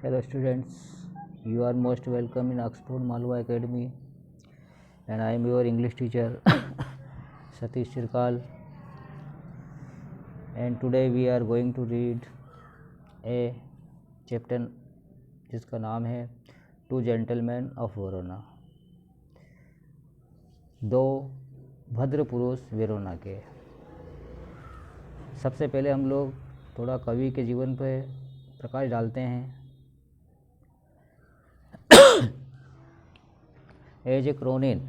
Hello students, you are most welcome in Oxford Malwa Academy, and I am your English teacher Satish Chirkal, and today we are going to read a chapter जिसका नाम है two gentleman of Verona. दो भद्र पुरुष Verona के। सबसे पहले हम लोग थोड़ा कवि के जीवन पर प्रकाश डालते हैं। एजे क्रोनिन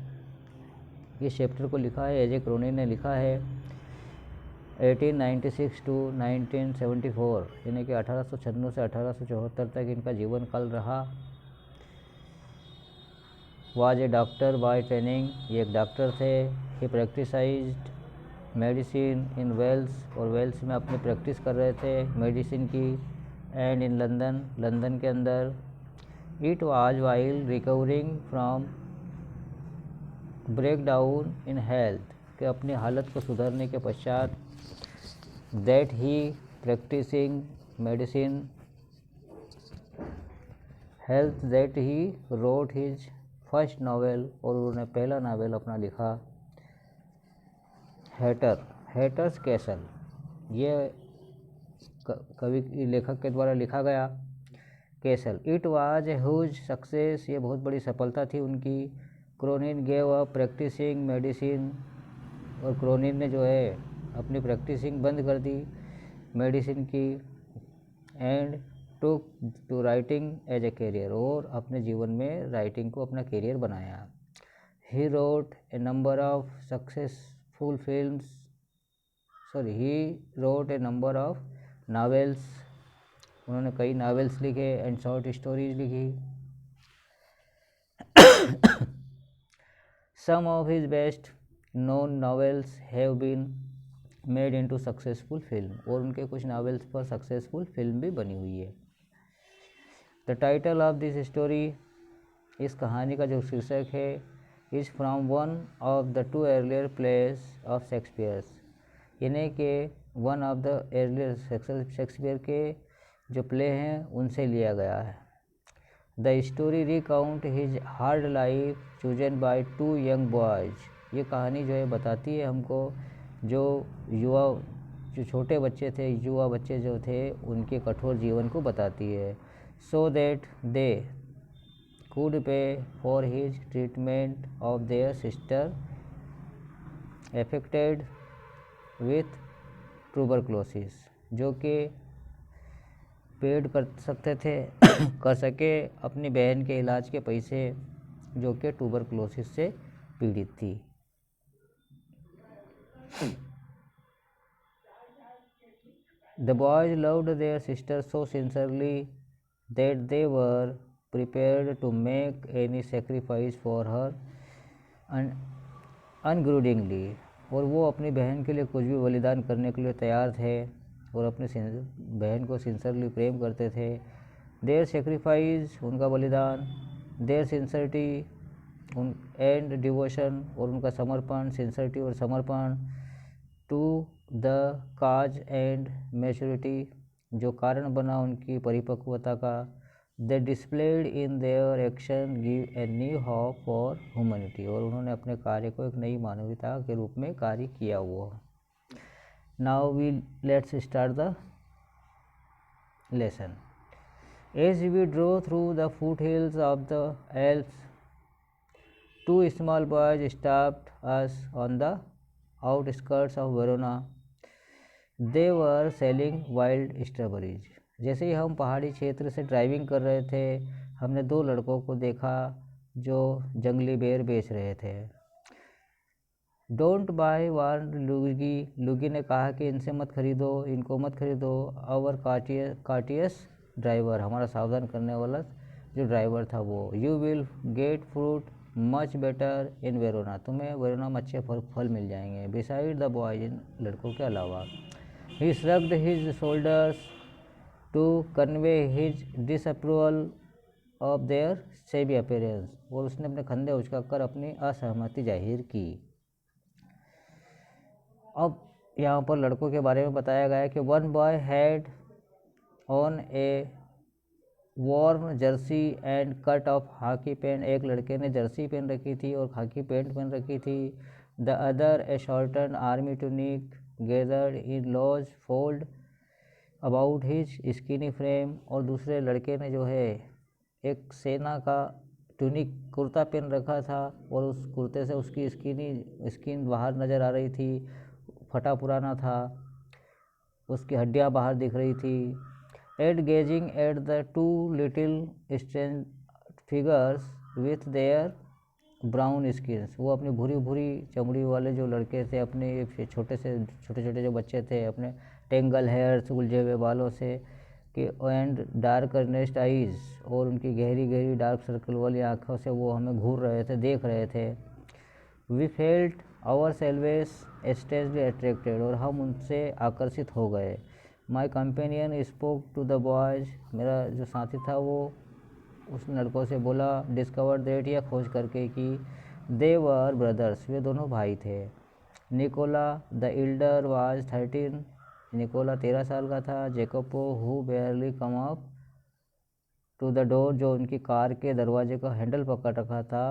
इस चैप्टर को लिखा है, एजे क्रोनिन ने लिखा है 1896 टू 1974, यानी कि 1896 से 1874 तक इनका जीवन काल रहा। Was a doctor by training, ये एक डॉक्टर थे। ही प्रैक्टिसाइज्ड मेडिसिन इन वेल्स, और वेल्स में अपनी प्रैक्टिस कर रहे थे मेडिसिन की। एंड इन लंदन, लंदन के अंदर। It was while recovering from breakdown in health, कि अपनी हालत को सुधारने के पश्चात that he practicing medicine health that he wrote his first novel, और उन्होंने पहला नावल अपना लिखा हैटर्स कैसल। ये कवि लेखक के द्वारा लिखा गया Castle. It was a huge success, ये बहुत बड़ी सफलता थी उनकी। Cronin gave up practising medicine, और क्रोनिन ने जो है अपनी प्रैक्टिसिंग बंद कर दी मेडिसिन की। And took to writing as a career, और अपने जीवन में राइटिंग को अपना कैरियर बनाया। He wrote a number of successful films, he wrote a number of novels, उन्होंने कई नावेल्स लिखे एंड शॉर्ट स्टोरीज लिखी। सम of his best known novels have been made into successful film, और उनके कुछ नावेल्स पर सक्सेसफुल फिल्म भी बनी हुई है। The title of this story, इस कहानी का जो शीर्षक है, is from one of the two earlier place of Shakespeare's, यानी कि one of the earlier Shakespeare के जो प्ले हैं उनसे लिया गया है। The story recount his hard life chosen by two young boys, ये कहानी जो है बताती है हमको जो छोटे बच्चे थे, युवा बच्चे जो थे, उनके कठोर जीवन को बताती है। सो दैट दे कुड पे for his treatment of their sister affected with tuberculosis, जो कि पेड कर सकते थे कर सके अपनी बहन के इलाज के पैसे, जो कि ट्यूबरक्लोसिस से पीड़ित थी। The boys loved their sister so sincerely that they were prepared to make any sacrifice for her ungrudgingly, और वो अपनी बहन के लिए कुछ भी बलिदान करने के लिए तैयार थे, और अपनी बहन को सिंसियरली प्रेम करते थे। देयर सेक्रीफाइस, उनका बलिदान। देयर सिंसियरिटी एंड डिवोशन, और उनका समर्पण, सिंसियरिटी और समर्पण। To the cause and maturity, जो कारण बना उनकी परिपक्वता का। They displayed in their action give a new hope for humanity, और उन्होंने अपने कार्य को एक नई मानवता के रूप में कार्य किया हुआ। Now we let's start the lesson. As we drove through the foothills of the Alps, two small boys stopped us on the outskirts of Verona. They were selling wild strawberries, जैसे ही हम पहाड़ी क्षेत्र से driving कर रहे थे, हमने दो लड़कों को देखा जो जंगली बेर बेच रहे थे। डोंट बाय वार्न लुगी, लुगी ने कहा कि इनसे मत खरीदो, इनको मत खरीदो। आवर कार्टियस ड्राइवर, हमारा सावधान करने वाला जो ड्राइवर था वो। You will get fruit much better in Verona, तुम्हें वेरोना में अच्छे फल मिल जाएंगे। बिसाइड द बॉयज, इन लड़कों के अलावा। He shrugged his shoulders to convey his disapproval of their shabby appearance, और उसने अपने कंधे उचकाकर अपनी असहमति जाहिर की। अब यहाँ पर लड़कों के बारे में बताया गया है कि one boy had on a worn jersey and cut off hockey pants, एक लड़के ने जर्सी पहन रखी थी और हॉकी पैंट पहन रखी थी। The other a shortened army tunic gathered in loose fold about his skinny frame, और दूसरे लड़के ने जो है एक सेना का टूनिक कुर्ता पहन रखा था और उस कुर्ते से उसकी स्किन बाहर नज़र आ रही थी, फटा पुराना था, उसकी हड्डियां बाहर दिख रही थी। At gazing at the two little strange figures with their brown skins, वो अपनी भूरी भूरी चमड़ी वाले जो लड़के थे, अपने छोटे छोटे जो बच्चे थे, अपने टेंगल हेयर्स उलझे हुए बालों से कि एंड डार्क अर्नेस्ट आइज़, और उनकी गहरी गहरी डार्क सर्कल वाली आँखों से वो हमें घूर रहे थे, देख रहे थे। We felt ourselves strangely attracted, और हम उनसे आकर्षित हो गए। My companion spoke to the boys, मेरा जो साथी था वो उस लड़कों से बोला, डिस्कवर दैट, या खोज करके कि दे वर ब्रदर्स, वे दोनों भाई थे। Nicola the elder was 13, Nicola 13 साल का था। Jacopo who barely come up to the door, जो उनकी कार के दरवाजे का हैंडल पकड़ रखा था,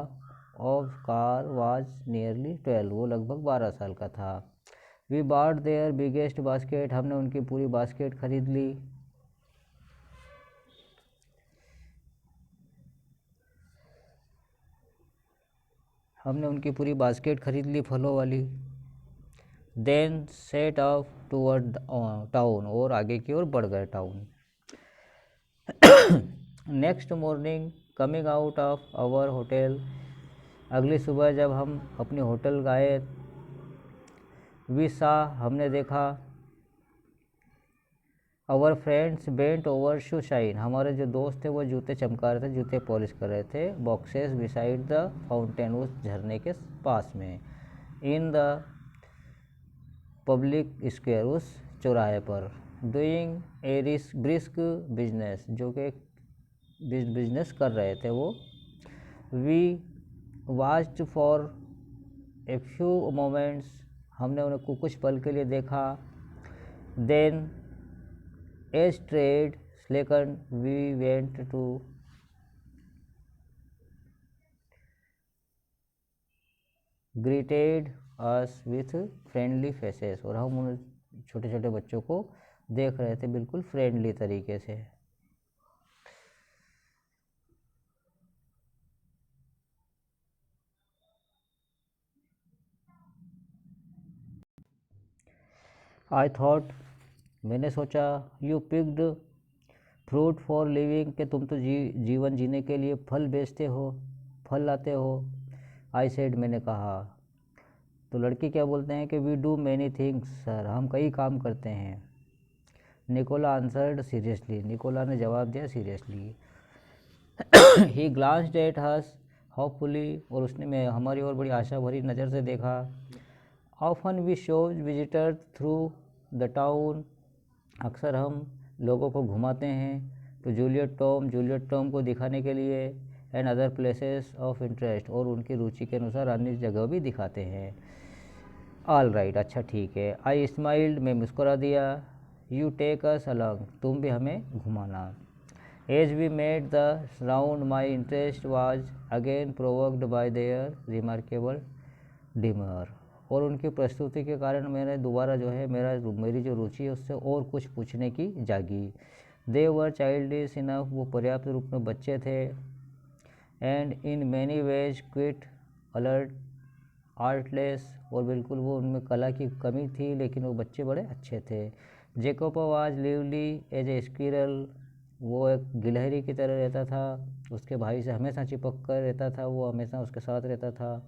ऑफ कार वाज नियरली 12, वो लगभग 12 साल का था। We bought their biggest basket, हमने उनकी पूरी बास्केट खरीद ली। हमने उनकी पूरी बास्केट खरीद ली फलों वाली। Then set off toward town, और आगे की ओर बढ़ गए town. Next morning coming out of our hotel, अगली सुबह जब हम अपने होटल गए, वी सा, हमने देखा, our friends bent over shoe shine, हमारे जो दोस्त थे वो जूते चमका रहे थे, जूते पॉलिश कर रहे थे। बॉक्सेस बिसाइड द फाउंटेन, उस झरने के पास में। इन द पब्लिक स्क्वायर, उस चौराहे पर। डूइंग ए ब्रिस्क बिजनेस, जो कि बिजनेस कर रहे थे वो। We watched for a few moments, हमने उन्हें कुछ पल के लिए देखा। Then as trade slackened, we went to greeted us with friendly faces, और हम उन छोटे छोटे बच्चों को देख रहे थे बिल्कुल फ्रेंडली तरीके से। आई थॉट, मैंने सोचा, you picked fruit for living, कि तुम तो जीवन जीने के लिए फल बेचते हो, फल लाते हो। आई सेड, मैंने कहा। तो लड़के क्या बोलते हैं कि we do many things sir, हम कई काम करते हैं। निकोला आंसर्ड सीरियसली, निकोला ने जवाब दिया सीरियसली। ही ग्लांस्ड एट हस होपफुली, और उसने हमारी ओर बड़ी आशा भरी नज़र से देखा। Often V shows visitor through the town, अक्सर हम लोगों को घुमाते हैं तो जूलियट टॉम को दिखाने के लिए, and other places of interest, और उनकी रुचि के अनुसार अन्य जगह भी दिखाते हैं। ऑल राइट, अच्छा ठीक है। आई स्माइल्ड, मैं मुस्कुरा दिया। यू टेक अस अलॉन्ग, तुम भी हमें घुमाना। As we made the round my interest was again provoked by their remarkable demeanour, और उनकी प्रस्तुति के कारण मैंने दोबारा जो है मेरी जो रुचि है उससे और कुछ पूछने की जागी। दे वर चाइल्डिश इनफ, वो पर्याप्त रूप में बच्चे थे। And in many ways quit alert artless, और बिल्कुल वो उनमें कला की कमी थी, लेकिन वो बच्चे बड़े अच्छे थे। Jacopo was lively as a squirrel, वो एक गिलहरी की तरह रहता था, उसके भाई से हमेशा चिपक कर रहता था, वो हमेशा उसके साथ रहता था।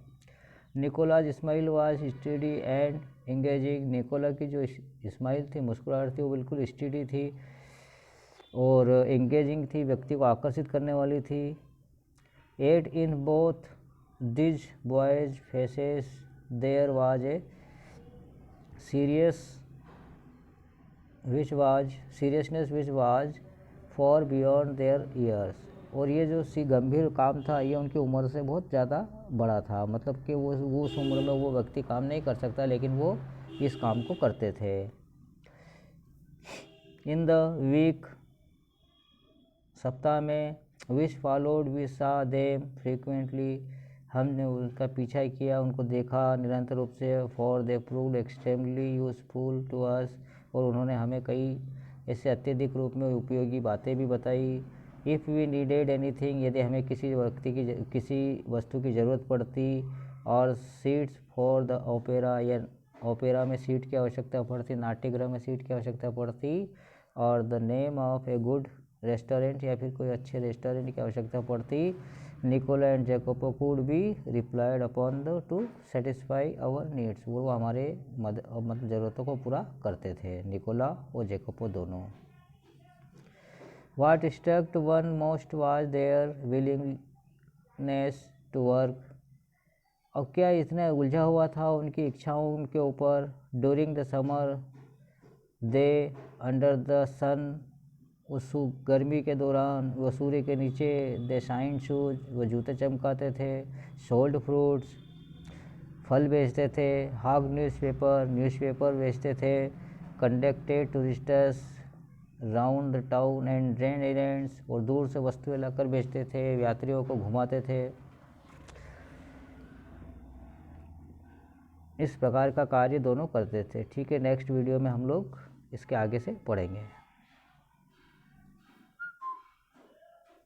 Nicola's smile was steady and engaging, Nicola की जो स्माइल थी, मुस्कुराहट थी, वो बिल्कुल स्टडी थी और इंगेजिंग थी, व्यक्ति को आकर्षित करने वाली थी। At in both these boys faces there was a seriousness which was far beyond their years, और ये जो गंभीर काम था ये उनकी उम्र से बहुत ज़्यादा बड़ा था, मतलब कि वो उस उम्र में वो व्यक्ति काम नहीं कर सकता, लेकिन वो इस काम को करते थे। इन द वीक सप्ताह में। Which followed we saw them frequently, हमने उनका पीछा किया, उनको देखा निरंतर रूप से। For they proved extremely useful to us, और उन्होंने हमें कई ऐसे अत्यधिक रूप में उपयोगी बातें भी बताई। इफ़ वी नीडेड एनीथिंग, यदि हमें किसी वस्तु की ज़रूरत पड़ती, और सीट्स फॉर द ओपेरा, या ओपेरा में सीट की आवश्यकता पड़ती, नाट्यगृह में सीट की आवश्यकता पड़ती, और the name of a good restaurant, या फिर कोई अच्छे रेस्टोरेंट की आवश्यकता पड़ती, Nicola and Jacopo could be relied upon the to satisfy our needs, वो हमारे मतलब ज़रूरतों को पूरा करते थे, निकोला और जैकोबो दोनों। What struck one most was their willingness to work, और क्या इतना उलझा हुआ था उनकी इच्छाओं उनके ऊपर। During the summer they under the sun, उस गर्मी के दौरान वो सूर्य के नीचे, दे शाइन शूज, वो जूते चमकाते थे। सोल्ड फ्रूट्स, फल बेचते थे। हाग न्यूज़पेपर बेचते थे। Conducted tourists round the town and ran errands, और दूर से वस्तुएं लाकर बेचते थे, यात्रियों को घुमाते थे। इस प्रकार का कार्य दोनों करते थे। ठीक है, नेक्स्ट वीडियो में हम लोग इसके आगे से पढ़ेंगे।